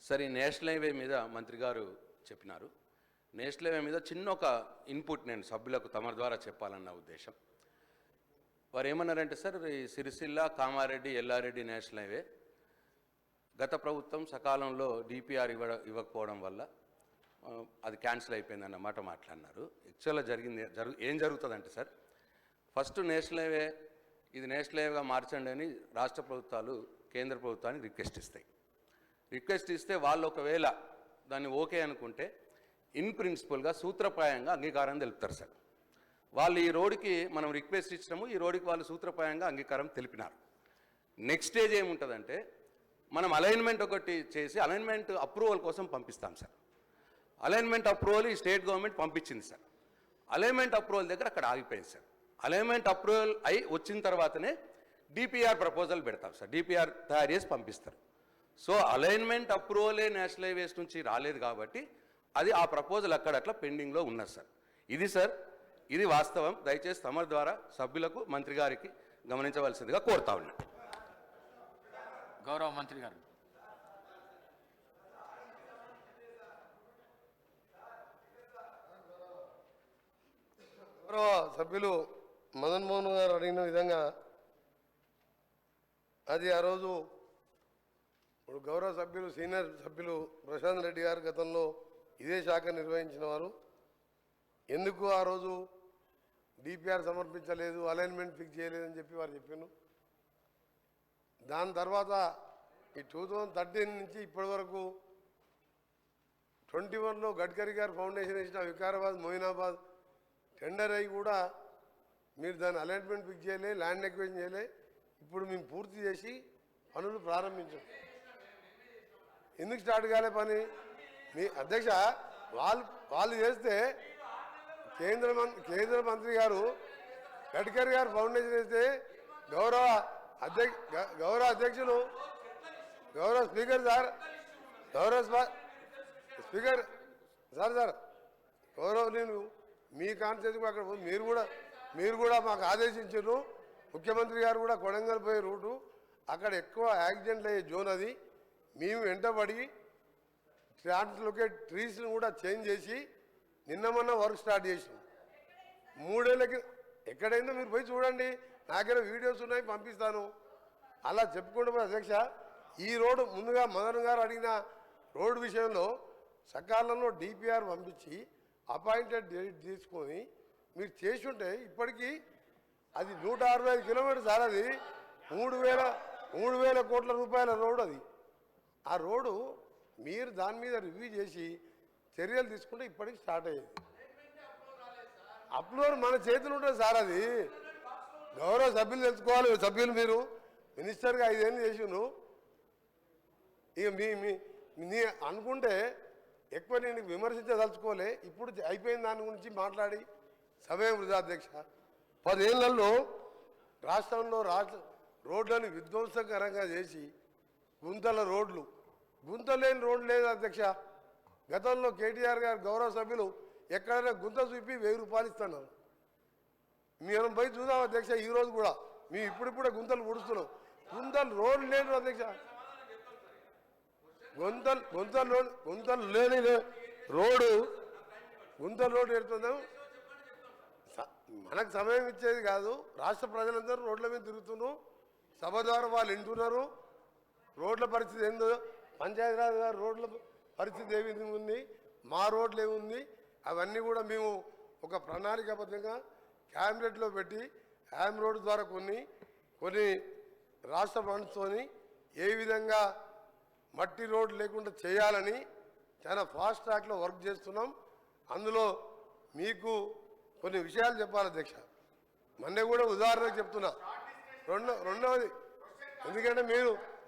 సరే, ఈ national highway మీద మంత్రి గారు చెప్పినారు. నేషనల్ హైవే మీద చిన్న ఒక ఇన్పుట్ నేను సభ్యులకు తమ ద్వారా చెప్పాలన్న ఉద్దేశం. వారు ఏమన్నారంటే, సార్ ఈ సిరిసిల్ల కామారెడ్డి ఎల్లారెడ్డి నేషనల్ హైవే గత ప్రభుత్వం సకాలంలో డిపిఆర్ ఇవ్వకపోవడం వల్ల అది క్యాన్సిల్ అయిపోయిందన్న మాట మాట్లాడినారు. యాక్చువల్గా ఏం జరుగుతుందంటే సార్, ఫస్ట్ నేషనల్ హైవే ఇది నేషనల్ హైవేగా మార్చండి అని రాష్ట్ర ప్రభుత్వాలు కేంద్ర ప్రభుత్వానికి రిక్వెస్ట్ ఇస్తాయి. రిక్వెస్ట్ ఇస్తే వాళ్ళు ఒకవేళ దాన్ని ఓకే అనుకుంటే ఇన్ ప్రిన్సిపల్గా సూత్రప్రాయంగా అంగీకారం తెలుపుతారు సార్. వాళ్ళు ఈ రోడ్డుకి మనం రిక్వెస్ట్ ఇచ్చినాము, ఈ రోడ్డుకి వాళ్ళు సూత్రప్రాయంగా అంగీకారం తెలిపినారు. నెక్స్ట్ స్టేజ్ ఏముంటుందంటే, మనం అలైన్మెంట్ ఒకటి చేసి అలైన్మెంట్ అప్రూవల్ కోసం పంపిస్తాం సార్. అలైన్మెంట్ అప్రూవల్ ఈ స్టేట్ గవర్నమెంట్ పంపించింది సార్. అలైన్మెంట్ అప్రూవల్ దగ్గర అక్కడ ఆగిపోయింది సార్. అలైన్మెంట్ అప్రూవల్ అయి వచ్చిన తర్వాతనే డిపిఆర్ ప్రపోజల్ పెడతాం సార్. డిపిఆర్ తయారు చేసి పంపిస్తారు. సో అలైన్మెంట్ అప్రూవలే నేషనల్ హైవేస్ నుంచి రాలేదు కాబట్టి అది ఆ ప్రపోజల్ అక్కడట్లా పెండింగ్లో ఉన్నది సార్. ఇది సార్, ఇది వాస్తవం. దయచేసి తమ ద్వారా సభ్యులకు మంత్రి గారికి గమనించవలసిందిగా కోరుతా ఉన్నా. గౌరవ మంత్రి గారు. గౌరవ సభ్యులు మదన్ మోహన్ గారు అడిగిన విధంగా అది ఆ రోజు ఇప్పుడు గౌరవ సభ్యులు సీనియర్ సభ్యులు ప్రశాంత్ రెడ్డి గారు గతంలో ఇదే శాఖ నిర్వహించిన వారు. ఎందుకు ఆ రోజు డిపిఆర్ సమర్పించలేదు, అలైన్మెంట్ ఫిక్స్ చేయలేదని చెప్పి వారు చెప్పాను. దాని తర్వాత ఈ 2013 నుంచి ఇప్పటి వరకు 21లో గడ్కరీ గారు ఫౌండేషన్ వేసిన వికారాబాద్ మోయినాబాద్ టెండర్ అయ్యి కూడా మీరు దాని అలైన్మెంట్ ఫిక్స్ చేయలే, ల్యాండ్ ఎక్వేషన్ చేయలే. ఇప్పుడు మేము పూర్తి చేసి పనులు ప్రారంభించాం. ఎందుకు స్టార్ట్ కాలే పని? మీ అధ్యక్ష వాళ్ళు చేస్తే కేంద్ర మంత్రి గారు గడ్కరీ గారు ఫౌండేషన్ వేస్తే గౌరవ అధ్యక్షులు గౌరవ స్పీకర్ సార్ స్పీకర్ సార్ గౌరవ నేను మీ కాన్స్టిట్యూన్సీకి అక్కడ మీరు కూడా మాకు ఆదేశించారు. ముఖ్యమంత్రి గారు కూడా కొడంగల్ పోయే రూటు అక్కడ ఎక్కువ యాక్సిడెంట్లు అయ్యే జోన్ అది. మేము వెంటబడి ట్రాన్స్లోకేట్ ట్రీస్ని కూడా చేంజ్ చేసి నిన్న మొన్న వర్క్ స్టార్ట్ చేసాం. 3 ఏళ్ళకి ఎక్కడైందో మీరు పోయి చూడండి, నా దగ్గర వీడియోస్ ఉన్నాయి, పంపిస్తాను. అలా చెప్పుకుంటూ అధ్యక్ష, ఈ రోడ్డు ముందుగా మదన్ గారు అడిగిన రోడ్డు విషయంలో సకాలంలో డిపిఆర్ పంపించి అపాయింటెడ్ డేట్ తీసుకొని మీరు చేసి ఉంటే ఇప్పటికీ అది 165 కిలోమీటర్స్ సార్. అది 3,000 కోట్ల రూపాయల రోడ్డు అది. ఆ రోడ్డు మీరు దాని మీద రివ్యూ చేసి చర్యలు తీసుకుంటే ఇప్పటికి స్టార్ట్ అయ్యేది. అప్లోడ్ మన చేతులు ఉంటుంది సార్. అది గౌరవ సభ్యులు తెలుసుకోవాలి. సభ్యులు మీరు మినిస్టర్గా 5 ఏళ్ళు చేసిను. ఇక మీ అనుకుంటే ఎక్కువ నేను విమర్శించదలుచుకోలే. ఇప్పుడు అయిపోయిన దాని గురించి మాట్లాడి సమయం వృధా అధ్యక్ష. 10 ఏళ్లలో రాష్ట్రంలో రోడ్లను విధ్వంసకరంగా చేసి గుంతలేని రోడ్లు లేదు అధ్యక్ష. గతంలో కేటీఆర్ గారు గౌరవ సభ్యులు ఎక్కడైనా గుంత చూపి 1000 రూపాయలు ఇస్తున్నారు. మేము పోయి చూద్దాం అధ్యక్ష. ఈరోజు కూడా మేము ఇప్పుడిప్పుడే గుంతలు పుడుస్తున్నాం. రోడ్లు లేని అధ్యక్ష. గుంతలు లేని రోడ్డు ఎడుతున్నాం. మనకు సమయం ఇచ్చేది కాదు. రాష్ట్ర ప్రజలందరూ రోడ్ల మీద తిరుగుతున్నాం. సభ ద్వారా వాళ్ళు వింటున్నారు. రోడ్ల పరిస్థితి ఏందో, పంచాయతీరాజ్ గారు రోడ్ల పరిస్థితి ఏ విధంగా ఉంది, మా రోడ్లు ఏముంది, అవన్నీ కూడా మేము ఒక ప్రణాళికాబద్ధంగా క్యాబినెట్లో పెట్టి యామ్ రోడ్డు ద్వారా కొన్ని రాష్ట్ర ఫండ్స్తోని ఏ విధంగా మట్టి రోడ్డు లేకుండా చేయాలని చాలా ఫాస్ట్ ట్రాక్లో వర్క్ చేస్తున్నాం. అందులో మీకు కొన్ని విషయాలు చెప్పాలి అధ్యక్ష. మొన్న కూడా ఉదాహరణకు చెప్తున్నా. రెండవది, ఎందుకంటే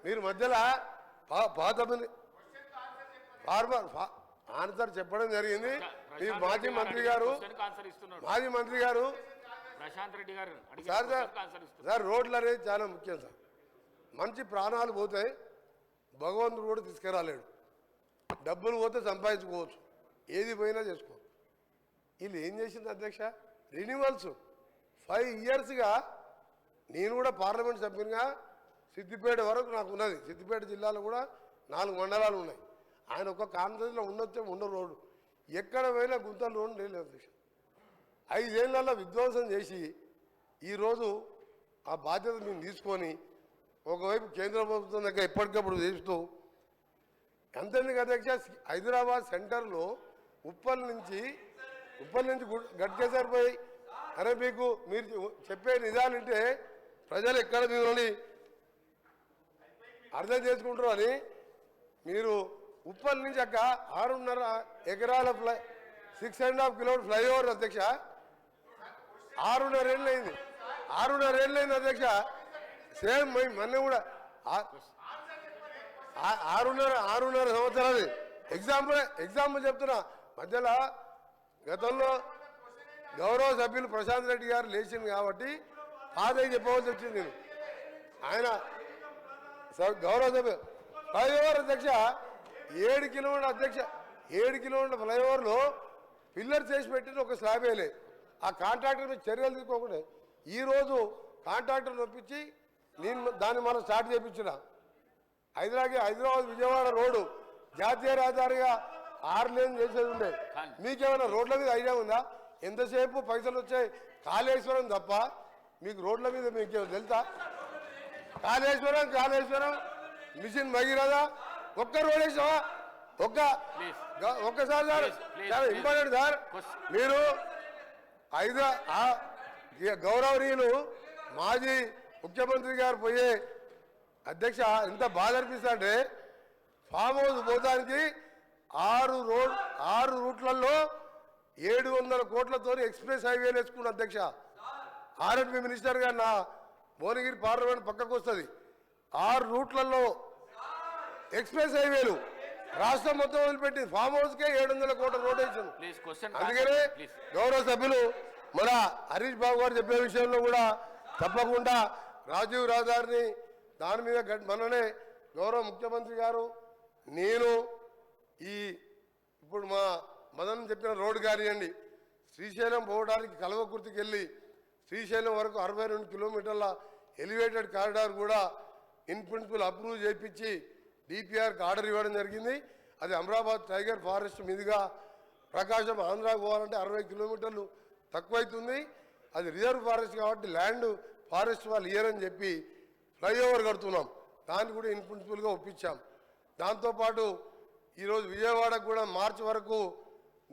మీరు మధ్యలో పాత ఆన్సర్ చెప్పడం జరిగింది. మీ మాజీ మంత్రి గారు సార్ రోడ్లు అనేది చాలా ముఖ్యం సార్. మంచి ప్రాణాలు పోతే భగవంతుడు కూడా తీసుకురాలేడు. డబ్బులు పోతే సంపాదించుకోవచ్చు, ఏది పోయినా చేసుకోవచ్చు. వీళ్ళు ఏం చేసింది అధ్యక్ష, రెన్యువల్స్ 5 ఇయర్స్గా. నేను కూడా పార్లమెంట్ సభ్యునిగా సిద్దిపేట వరకు నాకు ఉన్నది. సిద్దిపేట జిల్లాలో కూడా 4 మండలాలు ఉన్నాయి. ఆయన ఒక కాన్ఫరెన్స్లో ఉండొచ్చే ఉన్న రోడ్డు ఎక్కడ పోయినా గుంతలు రోడ్డు లేదు అధ్యక్ష. 5 ఏళ్లలో విధ్వంసం చేసి ఈరోజు ఆ బాధ్యత మేము తీసుకొని ఒకవైపు కేంద్ర ప్రభుత్వం దగ్గర ఎప్పటికప్పుడు చేస్తూ ఎంతెందుకు అధ్యక్ష హైదరాబాద్ సెంటర్లో ఉప్పల్ నుంచి గట్కేసర్ పోయి అరే మీకు మీరు చెప్పే నిజాలంటే ప్రజలు ఎక్కడ మిమ్మల్ని అర్థం చేసుకుంటారు అని మీరు ఉప్పల్ నుంచి అక్క 6.5 ఎకరాల 6.5 కిలోమీటర్ ఫ్లైఓవర్ అధ్యక్ష 6.5 ఏళ్ళు అయింది 6.5 ఏళ్ళు అయింది అధ్యక్ష. సేమ్ మొన్న కూడా 6.5 సంవత్సరాలు ఎగ్జాంపుల్ చెప్తున్నా. మధ్యలో గతంలో గౌరవ సభ్యులు ప్రశాంత్ రెడ్డి గారు లేచింది కాబట్టి పాదయ్య చెప్పవలసి వచ్చింది. నేను ఆయన గౌరవ సభ్యులు ఫ్లైఓవర్ అధ్యక్ష 7 కిలోమీటర్ అధ్యక్ష 7 కిలోమీటర్ ఫ్లైఓవర్లో పిల్లర్ చేసి పెట్టిన ఒక స్లాబ్ వేయలే. ఆ కాంట్రాక్టర్ మీద చర్యలు తీసుకోకుండా ఈరోజు కాంట్రాక్టర్ ఒప్పించి నేను దాన్ని మనం స్టార్ట్ చేయించిన హైదరాబాద్ విజయవాడ రోడ్డు జాతీయ రహదారిగా 6 లేన్ చేసేది ఉండే. మీకేమైనా రోడ్ల మీద ఐడియా ఉందా? ఎంతసేపు పైసలు వచ్చాయి కాళేశ్వరం తప్ప మీకు రోడ్ల మీద మీకు తెలుసా? కాళేశ్వరం మిషన్ భగీరథ ఒక్క రోడ్ వేసావా? ఒక్కసారి సార్ చాలా ఇంపార్టెంట్ సార్. మీరు గౌరవనీయులు మాజీ ముఖ్యమంత్రి గారు పోయే అధ్యక్ష ఎంత బాధ అనిపిస్తా అంటే ఫామ్ హౌస్ పోతానికి 6 రూట్లలో 700 కోట్లతో ఎక్స్ప్రెస్ హైవేలు వేసుకున్న అధ్యక్ష. ఆర్ఎండ్బి మినిస్టర్ గారు నా భువనగిరి పార్లమెంట్ పక్కకు వస్తుంది. 6 రూట్లలో ఎక్స్ప్రెస్ హైవేలు రాష్ట్రం మొత్తం వదిలిపెట్టి ఫామ్ హౌస్కే 700 కోట్ల రోడ్ వేసాను. అందుకనే గౌరవ సభ్యులు మన హరీష్ బాబు గారు చెప్పే విషయంలో కూడా తప్పకుండా రాజీవ్ రహదారిని దాని మీద మననే గౌరవ ముఖ్యమంత్రి గారు నేను ఇప్పుడు మా మదన్ చెప్పిన రోడ్డు కానివ్వండి శ్రీశైలం పోవడానికి కల్వకుర్తికి వెళ్ళి శ్రీశైలం వరకు 62 కిలోమీటర్ల ఎలివేటెడ్ కారిడార్ కూడా ఇన్ ప్రిన్సిపల్ అప్రూవ్ చేయించి డిపిఆర్కి ఆర్డర్ ఇవ్వడం జరిగింది. అది అమరాబాద్ టైగర్ ఫారెస్ట్ మీదుగా ప్రకాశం ఆంధ్రాకు పోవాలంటే 60 కిలోమీటర్లు తక్కువైతుంది. అది రిజర్వ్ ఫారెస్ట్ కాబట్టి ల్యాండ్ ఫారెస్ట్ వాళ్ళు ఇయ్యరని చెప్పి ఫ్లైఓవర్ కడుతున్నాం. దాన్ని కూడా ఇన్ ప్రిన్సిపల్గా ఒప్పించాం. దాంతోపాటు ఈరోజు విజయవాడకు కూడా మార్చి వరకు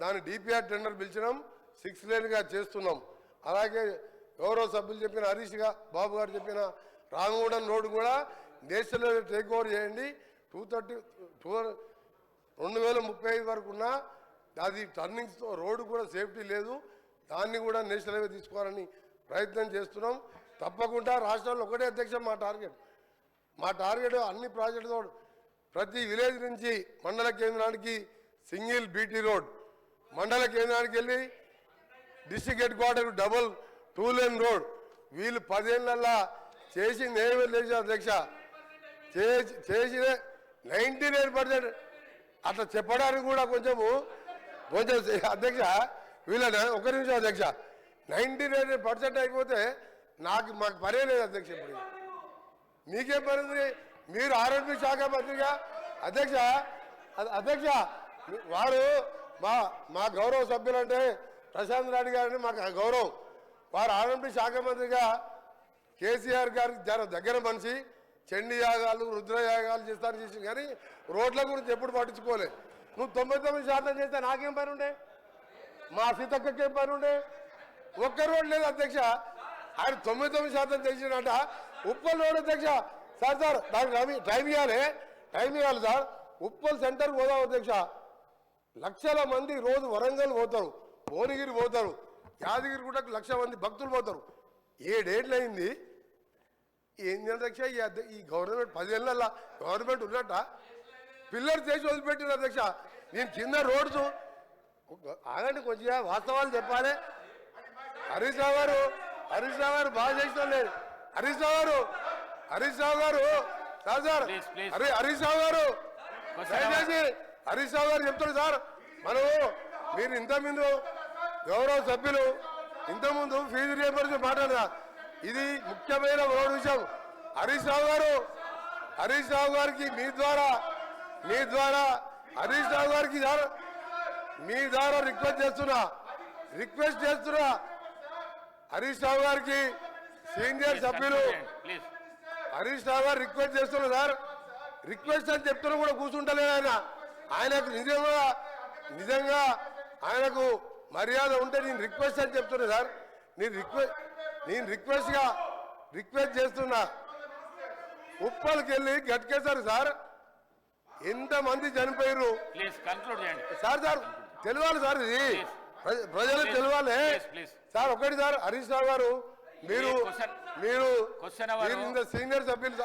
దాని డిపిఆర్ టెండర్ పిలిచినాం. 6 లేన్గా చేస్తున్నాం. అలాగే గౌరవ సభ్యులు చెప్పిన హరీష్ బాబు గారు చెప్పిన రామగూడెం రోడ్డు కూడా నేషనల్ హైవే టేక్ ఓవర్ చేయండి. 2035 వరకు ఉన్న అది టర్నింగ్స్తో రోడ్డు కూడా సేఫ్టీ లేదు. దాన్ని కూడా నేషనల్ హైవే తీసుకోవాలని ప్రయత్నం చేస్తున్నాం. తప్పకుండా రాష్ట్రంలో ఒకటే అధ్యక్ష మా టార్గెట్ అన్ని ప్రాజెక్టుతో ప్రతి విలేజ్ నుంచి మండల కేంద్రానికి సింగిల్ బీటీ రోడ్, మండల కేంద్రానికి వెళ్ళి district head quarter double 2 lane road. వీళ్ళు 10 ఏళ్ళల్లా చేసింది ఏమీ లేదు అధ్యక్ష. చేసిన 99% అట్లా చెప్పడానికి కూడా కొంచెం అధ్యక్ష వీళ్ళ ఒక నిమిషం అధ్యక్ష 99% అయిపోతే మాకు పనే లేదు అధ్యక్ష. ఇప్పుడు మీకేం పని ఉంది? మీరు ఆర్ఎండ్బి శాఖ మంత్రిగా అధ్యక్ష వారు మా గౌరవ సభ్యులంటే ప్రశాంత్ రెడ్డి గారిని మాకు గౌరవం. వారు ఆర్ఎండ్బి శాఖ మంత్రిగా కేసీఆర్ గారికి దగ్గర మనిషి. చండీ యాగాలు రుద్రయాగాలు చేసి కానీ రోడ్ల గురించి ఎప్పుడు పట్టించుకోలే. నువ్వు 99% చేస్తే నాకేం పని ఉండే? మా సీతక్కకేం పని ఉండే? ఒక్క రోడ్ లేదు అధ్యక్ష. ఆయన 99% చేసినట ఉప్పల్ రోడ్ అధ్యక్ష. సార్ దానికి టైం ఇవ్వాలి సార్. ఉప్పల్ సెంటర్ పోదాం అధ్యక్ష. లక్షల మంది రోజు వరంగల్ పోతారు, భువనగిరి పోతారు, యాదగిరి కూడా 1,00,000 మంది భక్తులు పోతారు. 7 ఏళ్ళు అయింది. ఏంది అధ్యక్ష ఈ గవర్నమెంట్ 10 ఏళ్ళ గవర్నమెంట్ ఉన్నట్ట పిల్లలు చేసి వదిలిపెట్టిన అధ్యక్ష. నేను కింద రోడ్స్ ఆగండి కొంచెం వాస్తవాలు చెప్పాలి. హరీష్ రావు గారు బాగా చేసిన లేదు. హరీష్ రావు గారు సార్ హరీష్ రావు గారు దయచేసి హరీష్ రావు గారు చెప్తారు సార్. మీరు ఇంతకుముందు గౌరవ సభ్యులు ఇంతకుముందు ఫీజు రియంబర్స్మెంట్ మాట్లాడదా? ఇది ముఖ్యమైన విషయం. హరీష్ రావు గారికి మీ ద్వారా హరీష్ రావు గారికి మీ ద్వారా రిక్వెస్ట్ చేస్తున్నా హరీష్ రావు గారికి సీనియర్ సభ్యులు ప్లీజ్ హరీష్ రావు గారు రిక్వెస్ట్ చేస్తున్నారు సార్. రిక్వెస్ట్ అని చెప్తున్నా కూడా కూర్చుంటలేదు ఆయనకు నిజంగా ఆయనకు మర్యాద ఉంటే నేను రిక్వెస్ట్ అని చెప్తున్నా సార్. నేను రిక్వెస్ట్ చేస్తున్నా. ఉప్పల్కి వెళ్ళి గట్కేశారు సార్. ఎంతమంది చనిపోయారు ప్లీజ్ కంక్లూడ్ చేయండి సార్. తెలియాలి సార్, ఇది ప్రజలకు తెలియాలి సార్. ఒకటి సార్, హరీష్ రావు గారు మీరు ఇంత సీనియర్ సభ్యులు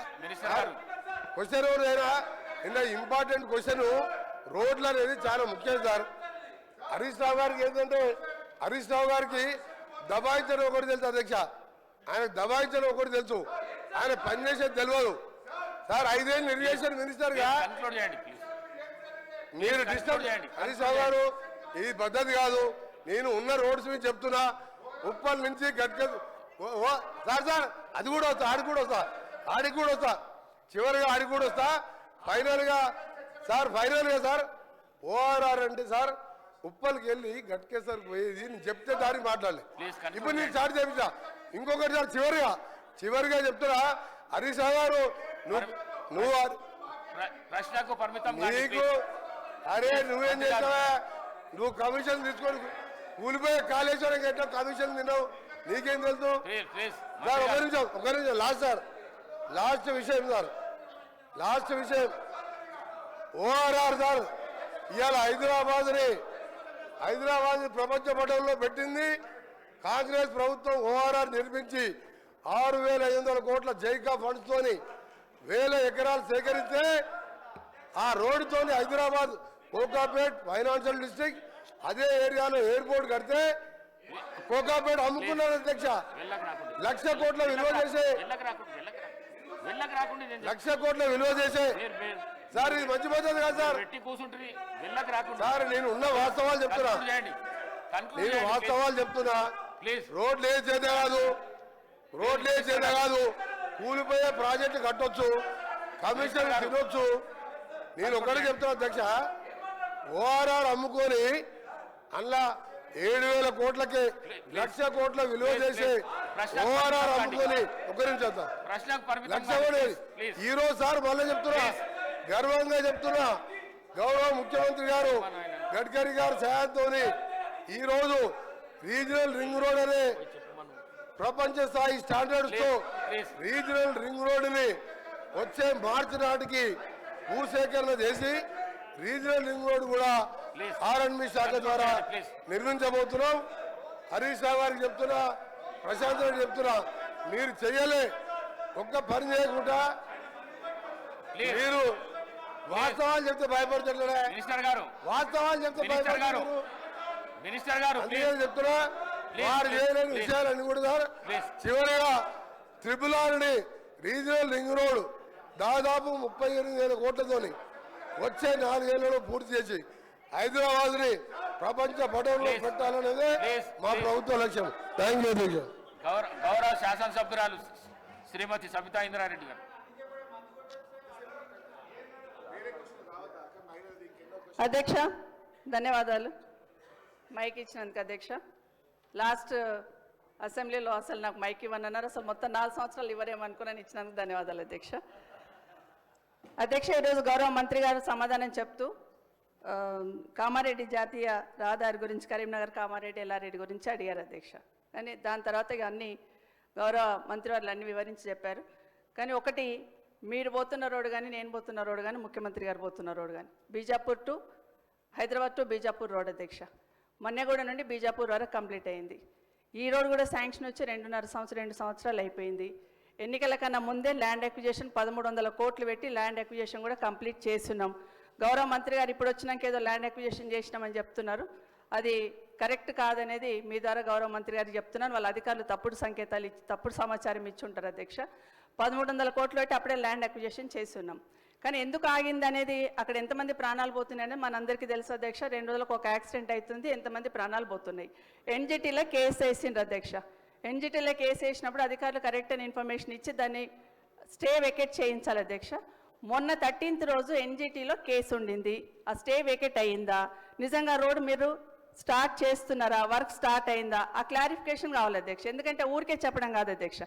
సార్. క్వశ్చన్ అయినా ఇంత ఇంపార్టెంట్ క్వశ్చన్ రోడ్లు అనేది చాలా ముఖ్యం సార్. హరీష్ రావు గారికి ఏంటంటే హరీష్ రావు గారికి దబాయించడం ఒకటి తెలుసు అధ్యక్ష. ఆయన దబాయించడం ఒకటి తెలుసు, ఆయన పనిచేసేది తెలియదు సార్. 5 ఏళ్ళు ఇరిగేషన్ మినిస్టర్ గా మీరు డిస్టర్బ్ హరీష్ రావు గారు, ఇది పద్ధతి కాదు. నేను ఉన్న రోడ్స్ మీద చెప్తున్నా. ఉప్పల్ నుంచి సార్ అది కూడా వస్తా, ఆడికి కూడా వస్తా చివరిగా ఆడికి కూడా వస్తా. ఫైనల్ గా సార్ ఓఆర్ఆర్ అంటే సార్ ఉప్పల్కి వెళ్ళి గట్కేసరికి పోయేది నేను చెప్తే దానికి మాట్లాడలే. ఇప్పుడు నేను స్టార్ట్ చేయించా. ఇంకొకటి సార్ చివరిగా చెప్తున్నా. హరీష్ రావు గారు నువ్వు ప్రశ్నకు పరిమితం నీకు అరే నువ్వేం చేస్తావా? నువ్వు కమిషన్ తీసుకొని కూలిపోయే కాళేశ్వరం ఎట్లా కమిషన్ తిన్నావు నీకేం తెలుసు సార్? ఒక నిమిషం లాస్ట్ విషయం ఓఆర్ఆర్ సార్. ఇవాళ హైదరాబాద్ ప్రపంచ పటంలో పెట్టింది కాంగ్రెస్ ప్రభుత్వం. ఓఆర్ఆర్ నిర్మించి 6,500 కోట్ల జైకా ఫండ్స్ తోని 1000 ఎకరాలు సేకరిస్తే ఆ రోడ్డుతోని హైదరాబాద్ కోకాపేట్ ఫైనాన్షియల్ డిస్ట్రిక్ట్ అదే ఏరియాలో ఎయిర్పోర్ట్ కడితే కోకాపేట్ అమ్ముకున్నారు అధ్యక్ష. 1,00,000 కోట్ల విలువ చేసే సార్ ఇది మంచి పద్ధతి కాదు సార్. సార్ నేను ఉన్న వాస్తవాలు చెప్తున్నా. రోడ్లు వేసేదే కాదు కూలిపోయే ప్రాజెక్టు కట్టొచ్చు, కమిషన్ తినొచ్చు. నేను ఒకటి చెప్తున్నా అధ్యక్ష, ఓఆర్ఆర్ అమ్ముకొని అందులో 7,000 కోట్లకి 1,00,000 కోట్ల విలువ చేసే ఓఆర్ఆర్ అమ్ముకొని ఈ రోజు సార్ మళ్ళీ చెప్తున్నా, గర్వంగా చెప్తున్నా, గౌరవ ముఖ్యమంత్రి గారు గడ్కరీ గారు సహాయంతో ఈ రోజు రీజనల్ రింగ్ రోడ్ అనే ప్రపంచ స్థాయి స్టాండర్డ్స్ తో రీజనల్ రింగ్ రోడ్డుని వచ్చే మార్చి నాటికి భూసేకరణ చేసి రీజనల్ రింగ్ రోడ్ కూడా ఆర్ఎండ్బి శాఖ ద్వారా నిర్మించబోతున్నాం. హరీష్ రావు గారికి చెప్తున్నా, ప్రశాంత్ రెడ్డి చెప్తున్నా, మీరు చెయ్యలే ఒక్క పని చేయకుండా మీరు వాస్తవాలు చెప్తే భయపడతారు. వాస్తవాలు చెప్తే భయపడతారు. అందుకే చెప్తున్నా వారు చేయలేని విషయాలన్నీ కూడా సార్. చివరిగా ట్రిపుల్ ఆర్ని రీజనల్ రింగ్ రోడ్ దాదాపు 38,000 కోట్లతోని వచ్చే 4 ఏళ్లలో పూర్తి చేసి హైదరాబాద్ ని ప్రపంచ పటంలో పెట్టాలనేదే మా ప్రభుత్వ లక్ష్యం. థ్యాంక్ యూ అధ్యక్ష. గౌరవ శాసనసభ్యురాలు శ్రీమతి సబితా ఇంద్రారెడ్డి గారు. అధ్యక్ష ధన్యవాదాలు మైక్ ఇచ్చినందుకు. అధ్యక్ష లాస్ట్ అసెంబ్లీలో అసలు నాకు మైక్ ఇవ్వనన్నారు. అసలు మొత్తం 4 సంవత్సరాలు ఇవ్వరేమనుకున్నాను. ఇచ్చినందుకు ధన్యవాదాలు అధ్యక్ష. ఈరోజు గౌరవ మంత్రి గారు సమాధానం చెప్తూ కామారెడ్డి జాతీయ రహదారి గురించి, కరీంనగర్ కామారెడ్డి ఎల్లారెడ్డి గురించి అడిగారు అధ్యక్ష. కానీ దాని తర్వాత ఇక అన్ని గౌరవ మంత్రి వారు అన్ని వివరించి చెప్పారు. కానీ ఒకటి, మీరు పోతున్న రోడ్డు కానీ నేను పోతున్న రోడ్డు కానీ ముఖ్యమంత్రి గారు పోతున్న రోడ్డు కానీ Bijapur to Hyderabad to Bijapur road అధ్యక్ష. మన్నెగూడ నుండి బీజాపూర్ వరకు కంప్లీట్ అయింది. ఈ రోడ్ కూడా శాంక్షన్ వచ్చి 2 సంవత్సరాలు అయిపోయింది. ఎన్నికల కన్నా ముందే ల్యాండ్ అక్విజిషన్ 1,300 కోట్లు పెట్టి ల్యాండ్ అక్విజిషన్ కూడా కంప్లీట్ చేస్తున్నాం. గౌరవ మంత్రి గారు ఇప్పుడు వచ్చినాక ఏదో ల్యాండ్ అక్విజిషన్ చేసినామని చెప్తున్నారు. అది కరెక్ట్ కాదనేది మీ ద్వారా గౌరవ మంత్రి గారికి చెప్తున్నాను. వాళ్ళ అధికారులు తప్పుడు సంకేతాలు ఇచ్చి తప్పుడు సమాచారం ఇచ్చి ఉంటారు అధ్యక్ష. 1,300 కోట్లు పెట్టి అప్పుడే ల్యాండ్ అక్విజిషన్ చేస్తున్నాం. కానీ ఎందుకు ఆగింది అనేది, అక్కడ ఎంతమంది ప్రాణాలు పోతున్నాయని మనందరికీ తెలుసు అధ్యక్ష. 2 రోజులకు ఒక యాక్సిడెంట్ అవుతుంది, ఎంతమంది ప్రాణాలు పోతున్నాయి. ఎన్జిటీలో కేసు వేసిండ్రు అధ్యక్ష. ఎన్జిటీలో కేసు వేసినప్పుడు అధికారులు కరెక్ట్ అయిన ఇన్ఫర్మేషన్ ఇచ్చి దాన్ని స్టే వెకేట్ చేయించాలి అధ్యక్ష. మొన్న 13th రోజు ఎన్జిటిలో కేసు ఉండింది, ఆ స్టే వేకెట్ అయ్యిందా, నిజంగా రోడ్ మీరు స్టార్ట్ చేస్తున్నారా, వర్క్ స్టార్ట్ అయిందా, ఆ క్లారిఫికేషన్ కావాలి అధ్యక్ష. ఎందుకంటే ఊరికే చెప్పడం కాదు అధ్యక్ష.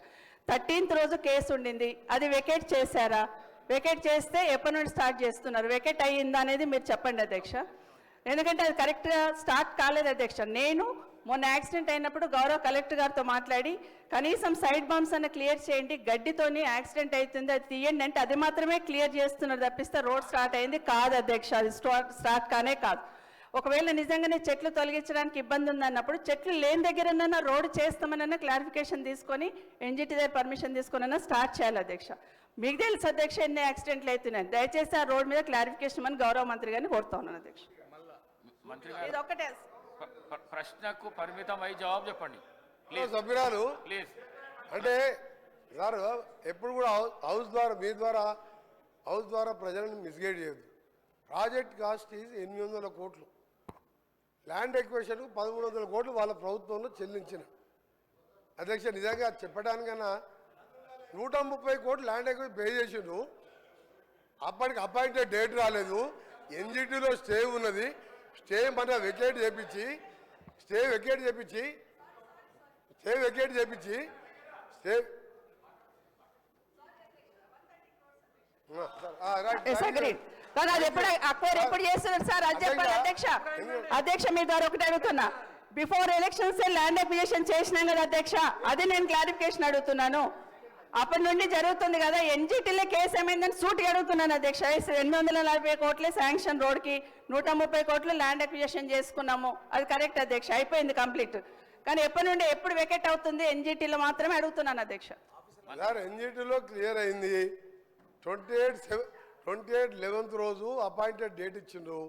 13th రోజు కేసు ఉండింది, అది వెకేట్ చేశారా, వెకేట్ చేస్తే ఎప్పటి నుండి స్టార్ట్ చేస్తున్నారు, వెకేట్ అయ్యిందా అనేది మీరు చెప్పండి అధ్యక్ష. ఎందుకంటే అది కరెక్ట్గా స్టార్ట్ కాలేదు అధ్యక్ష. నేను మొన్న యాక్సిడెంట్ అయినప్పుడు గౌరవ కలెక్టర్ గారితో మాట్లాడి కనీసం సైడ్ బంప్స్ అన్న క్లియర్ చేయండి, గడ్డితోని యాక్సిడెంట్ అవుతుంది అది తీయండి అంటే అది మాత్రమే క్లియర్ చేస్తున్నారు తప్పిస్తే రోడ్ స్టార్ట్ అయింది కాదు అధ్యక్ష. అది స్టార్ట్ కానే కాదు. ఒకవేళ నిజంగానే చెట్లు తొలగించడానికి ఇబ్బంది ఉందన్నప్పుడు చెట్లు లేని దగ్గరన్నా రోడ్డు చేస్తామనన్నా క్లారిఫికేషన్ తీసుకొని ఎన్జిటి దగ్గర పర్మిషన్ తీసుకున్నా స్టార్ట్ చేయాలి అధ్యక్ష. మీకు తెలుసు అధ్యక్ష ఎన్ని యాక్సిడెంట్లు అవుతున్నాయి. దయచేసి ఆ రోడ్ మీద క్లారిఫికేషన్ అని గౌరవ మంత్రి గారిని కోరుతా ఉన్నాను అధ్యక్ష. మంత్రి ఇది ఒక్కటే ప్రశ్నకు పరిమితం అయ్యి జవాబు చెప్పండి సభ్యురాలు. ప్లీజ్. అంటే సార్ ఎప్పుడు కూడా హౌస్ ద్వారా మీ ద్వారా హౌస్ ద్వారా ప్రజలను మిస్గైడ్ చేయొద్దు. ప్రాజెక్ట్ కాస్ట్ ఈజ్ 800 కోట్లు, ల్యాండ్ ఎక్వేషన్కు 1300 కోట్లు వాళ్ళ ప్రభుత్వంలో చెల్లించిన అధ్యక్ష. నిజంగా చెప్పడానికన్నా 130 కోట్లు ల్యాండ్ ఎక్వేషన్ పే చేసిండు. అప్పటికి అపాయింటెడ్ డేట్ రాలేదు, ఎన్జిటిలో స్టే ఉన్నది, స్టే మన వెకేట్ చేపించి స్టే అది ఎప్పుడు చేస్తున్నారు సార్ అది చెప్పాలి అధ్యక్ష. అధ్యక్ష మీ ద్వారా ఒకటి అడుగుతున్నా, బిఫోర్ ఎలక్షన్స్ ల్యాండ్ అక్విజిషన్ చేసినాం కదా అధ్యక్ష, అది నేను క్లారిఫికేషన్ అడుగుతున్నాను. అప్పటి నుండి జరుగుతుంది కదా, ఎన్జిటీలో కేసు ఏమైందని సూటిగా అడుగుతున్నాను అధ్యక్ష. 840 కోట్లే శాంక్షన్ రోడ్కి, 130 కోట్లు ల్యాండ్ అక్విజిషన్ చేసుకున్నాము, అది కరెక్ట్ అధ్యక్ష, అయిపోయింది కంప్లీట్. కానీ ఎప్పటి నుండి ఎప్పుడు వెకెట్ అవుతుంది ఎన్జిటీలో మాత్రమే అడుగుతున్నాను అధ్యక్ష. ఎన్జిటీలో క్లియర్ అయింది. 28/11 రోజు అపాయింటెడ్ డేట్ ఇచ్చిండ్రు.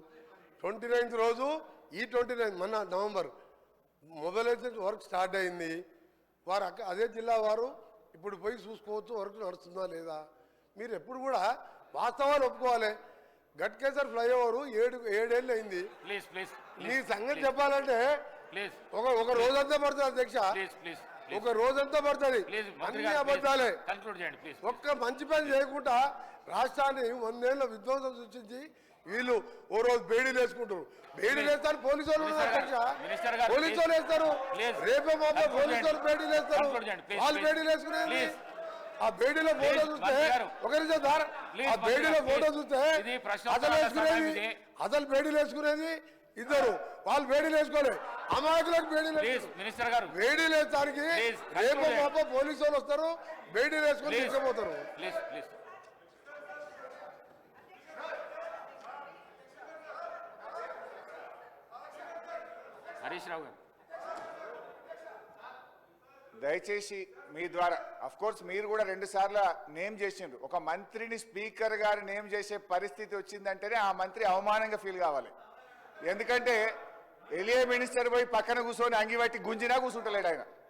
29th రోజు ఈ 29 మన నవంబర్ మొబైలైజేషన్ వర్క్ స్టార్ట్ అయింది. వారు అదే జిల్లా వారు ఇప్పుడు పోయి చూసుకోవచ్చు వర్క్ నడుస్తుందా లేదా. మీరు ఎప్పుడు కూడా వాస్తవాలు ఒప్పుకోవాలి. గట్కేసర్ ఫ్లైఓవర్ 7 ఏళ్ళు అయింది. మీ సంగతి చెప్పాలంటే ఒక రోజంతా పడుతుంది అధ్యక్ష, ఒక రోజంతా పడుతుంది. అన్ని అబద్ధాలే. ఒక్క మంచి పని చేయకుండా రాష్ట్రాన్ని 100 ఏళ్ళ విధ్వంసం సృష్టించి వీళ్ళు ఓ రోజు బేడీలు వేసుకుంటారు. బేడీలు వేస్తారు పోలీసు వాళ్ళు అధ్యక్ష, పోలీసు వాళ్ళు వేస్తారు. రేపే మాప పోలీసు వాళ్ళు బేడీలు వేస్తారు, వాళ్ళు బేడీలు వేసుకునేది. ఆ బేడీలో ఫోటో చూస్తే ఒక నిమిషం దారి, ఆ బేడీలో ఫోటో చూస్తే అసలు బేడీలు వేసుకునేది ఇద్దరు, వాళ్ళు బేడీలు వేసుకోలేదు. అమాయకులకు బేడీలు బేడీలు వేస్తానికి రేపు మాప పోలీసు వాళ్ళు వస్తారు, బేడీలు వేసుకొని తీసుకుపోతారు. హరీష్ రావు గారు దయచేసి మీ ద్వారా అఫ్ కోర్స్ మీరు కూడా 2 సార్లు నేమ్ చేసిండ్రు. ఒక మంత్రిని స్పీకర్ గారు నేమ్ చేసే పరిస్థితి వచ్చిందంటేనే ఆ మంత్రి అవమానంగా ఫీల్ కావాలి. ఎందుకంటే ఎలియే మినిస్టర్ పోయి పక్కన కూర్చొని అంగిబట్టి గుంజినా కూర్చుంటలేడు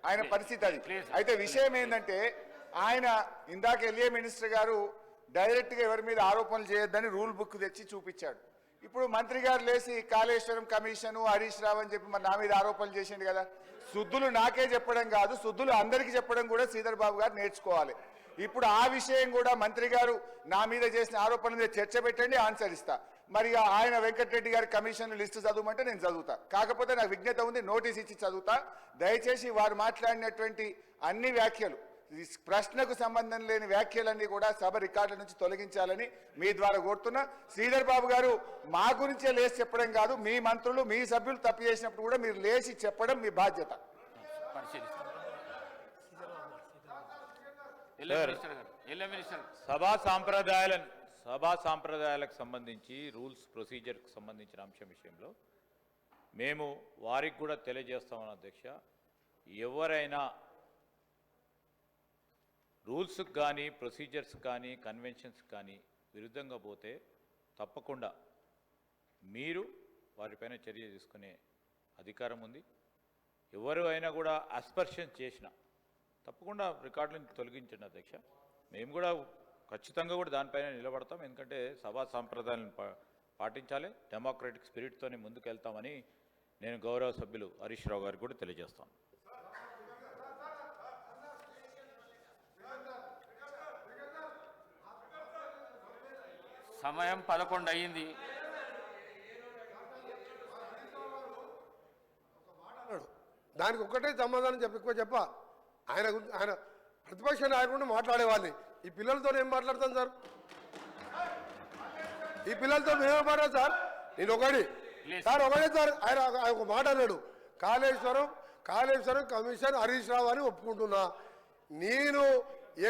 ఆయన పరిస్థితి అది. అయితే విషయం ఏంటంటే ఆయన ఇందాక ఎలియే మినిస్టర్ గారు డైరెక్ట్గా ఎవరి మీద ఆరోపణలు చేయొద్దని రూల్ బుక్ తెచ్చి చూపించాడు. ఇప్పుడు మంత్రి గారు లేచి కాళేశ్వరం కమిషను హరీష్ రావు అని చెప్పి మరి నా మీద ఆరోపణలు చేసిండు కదా. శుద్ధులు నాకే చెప్పడం కాదు, శుద్ధులు అందరికీ చెప్పడం కూడా శ్రీధర్ బాబు గారు నేర్చుకోవాలి. ఇప్పుడు ఆ విషయం కూడా మంత్రి గారు నా మీద చేసిన ఆరోపణల మీద చర్చ పెట్టండి, ఆన్సర్ ఇస్తా. మరి ఆయన వెంకటరెడ్డి గారి కమిషన్ లిస్టు చదవమంటే నేను చదువుతా. కాకపోతే నాకు విజ్ఞత ఉంది, నోటీస్ ఇచ్చి చదువుతా. దయచేసి వారు మాట్లాడినటువంటి అన్ని వ్యాఖ్యలు, ప్రశ్నకు సంబంధం లేని వ్యాఖ్యలన్నీ కూడా సభ రికార్డుల నుంచి తొలగించాలని మీ ద్వారా కోరుతున్నా. శ్రీధర్ బాబు గారు మా గురించే లేచి చెప్పడం కాదు, మీ మంత్రులు మీ సభ్యులు తప్పు చేసినప్పుడు కూడా మీరు లేచి చెప్పడం మీ బాధ్యత. సభా సాంప్రదాయాలకు సంబంధించి రూల్స్ ప్రొసీజర్కి సంబంధించిన అంశం విషయంలో మేము వారికి కూడా తెలియజేస్తామని అధ్యక్ష. ఎవరైనా రూల్స్కి కానీ ప్రొసీజర్స్ కానీ కన్వెన్షన్స్ కానీ విరుద్ధంగా పోతే తప్పకుండా మీరు వారిపైన చర్య తీసుకునే అధికారం ఉంది. ఎవరు అయినా కూడా అస్పర్షన్ చేసినా తప్పకుండా రికార్డులను తొలగించండి అధ్యక్ష. మేము కూడా ఖచ్చితంగా కూడా దానిపైన నిలబడతాం. ఎందుకంటే సభా సాంప్రదాయాలను పాటించాలి, డెమోక్రటిక్ స్పిరిట్తోనే ముందుకు వెళ్తామని నేను గౌరవ సభ్యులు హరీష్ రావు గారికి కూడా తెలియజేస్తాను. సమయం 11 అయ్యింది. అన్నాడు. దానికి ఒక్కటే సమాధానం ఎక్కువ ఆయన ప్రతిపక్ష నాయకుడిని మాట్లాడేవాడిని. ఈ పిల్లలతో ఏం మాట్లాడతాను సార్? ఈ పిల్లలతో మేమేం మాట్లాడు సార్? నేను ఒకటే సార్ ఆయన ఒక మాట అన్నాడు, కాళేశ్వరం కమిషన్ హరీష్ రావు అని ఒప్పుకుంటున్నా. నేను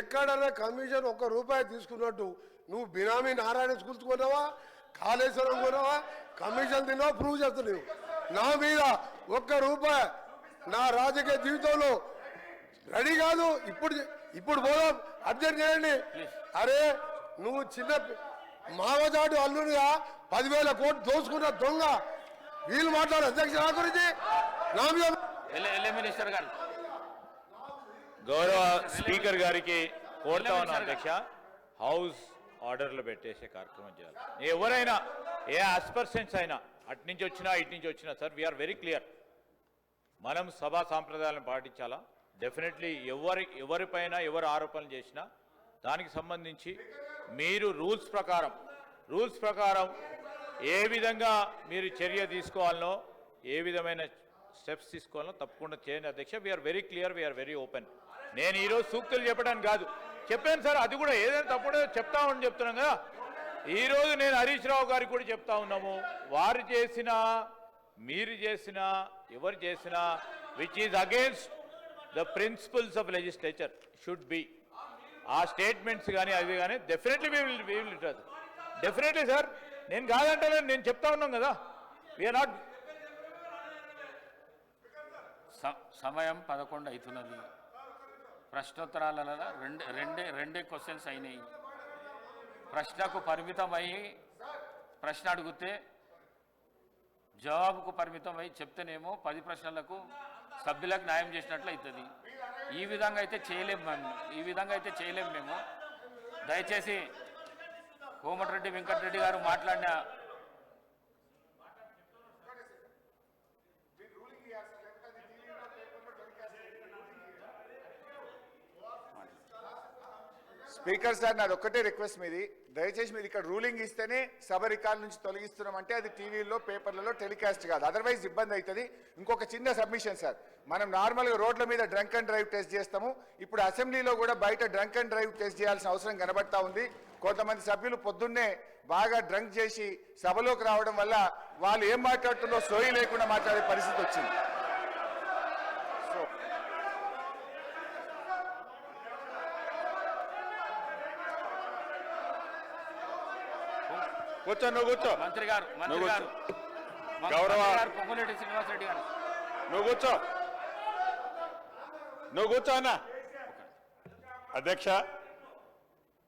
ఎక్కడన్నా కమిషన్ ₹1 తీసుకున్నట్టు నువ్వు బినామీ నారాయణ స్కూల్స్ కొన్నావా, కాళేశ్వరం కొన్నావా, కమిషన్ తిన్నావా ప్రూవ్ చేస్తున్నావు. నా మీద ₹1 నా రాజకీయ జీవితంలో రెడీ కాదు. ఇప్పుడు పోదాం, అబ్జెక్ట్ చేయండి. అరే నువ్వు చిన్న మావజాడు అల్లునిగా 10,000 కోట్లు దోచుకున్న దొంగ. వీళ్ళు మాట్లాడు అధ్యక్ష నా గురించి నా మీద. మినిస్టర్ గారు, గౌరవ స్పీకర్ గారికి కోరుతా ఉన్నా అధ్యక్ష, హౌస్ ఆర్డర్లు పెట్టేసే కార్యక్రమం చేయాలి. ఎవరైనా ఏ ఆస్పర్సెన్స్ అయినా అటు నుంచి వచ్చినా ఇటు నుంచి వచ్చినా సార్, వీఆర్ వెరీ క్లియర్. మనం సభా సాంప్రదాయాలను పాటించాలా. డెఫినెట్లీ ఎవరిపైన ఎవరు ఆరోపణలు చేసినా దానికి సంబంధించి మీరు రూల్స్ ప్రకారం ఏ విధంగా మీరు చర్య తీసుకోవాలనో, ఏ విధమైన స్టెప్స్ తీసుకోవాలనో తప్పకుండా చేయండి అధ్యక్ష. We are very clear, we are very open. నేను ఈరోజు సూక్తులు చెప్పడానికి కాదు, చెప్పాను సార్. అది కూడా ఏదైనా తప్పుడో చెప్తామని చెప్తున్నాం కదా. ఈరోజు నేను హరీష్ రావు గారికి కూడా చెప్తా ఉన్నాము, వారు చేసినా మీరు చేసినా ఎవరు చేసినా which is against the principles of legislature should be. ఆ స్టేట్మెంట్స్ కానీ అవి కానీ definitely we will definitely sir. నేను కాదంటే నేను చెప్తా ఉన్నాం కదా. We are not. సమయం 11 అవుతున్నది. ప్రశ్నోత్తరాలలో రెండే క్వశ్చన్స్ అయినాయి. ప్రశ్నకు పరిమితమై ప్రశ్న అడిగితే జవాబుకు పరిమితమై చెప్తేనేమో 10 ప్రశ్నలకు సభ్యులకు న్యాయం చేసినట్లు అవుతుంది. ఈ విధంగా అయితే చేయలేము మేము. దయచేసి కోమటిరెడ్డి వెంకటరెడ్డి గారు మాట్లాడిన స్పీకర్ సార్, నాది ఒక్కటే రిక్వెస్ట్ మీది, దయచేసి మీరు ఇక్కడ రూలింగ్ ఇస్తేనే సభ రికార్డు నుంచి తొలగిస్తున్నామంటే అది టీవీలో పేపర్లలో టెలికాస్ట్ కాదు, అదర్వైజ్ ఇబ్బంది అవుతుంది. ఇంకొక చిన్న సబ్మిషన్ సార్, మనం నార్మల్గా రోడ్ల మీద డ్రంక్ అండ్ డ్రైవ్ టెస్ట్ చేస్తాము. ఇప్పుడు అసెంబ్లీలో కూడా బయట డ్రంక్ అండ్ డ్రైవ్ టెస్ట్ చేయాల్సిన అవసరం కనబడతా ఉంది. కొంతమంది సభ్యులు పొద్దున్నే బాగా డ్రంక్ చేసి సభలోకి రావడం వల్ల వాళ్ళు ఏం మాట్లాడుతుందో సోయి లేకుండా మాట్లాడే పరిస్థితి వచ్చింది. కూర్చో, నువ్వు కూర్చో. మంత్రి గారు గౌరవ పొంగులేటి శ్రీనివాసరెడ్డి గారు నువ్వు కూర్చో అన్న. అధ్యక్ష,